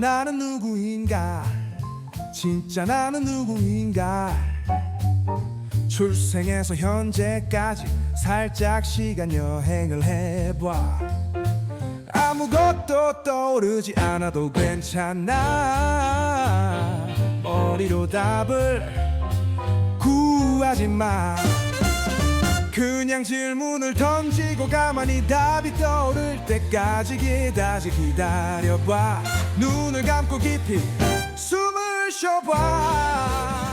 나는 누구인가? 진짜 나는 누구인가? 출생에서 현재까지 살짝 시간 여행을 해봐. 아무것도 떠오르지 않아도 괜찮아. 머리로 답을 구하지 마. 그냥 질문을 던지고 가만히 답이 떠오를 때까지 기다려봐. 눈을 감고 깊이 숨을 쉬어봐.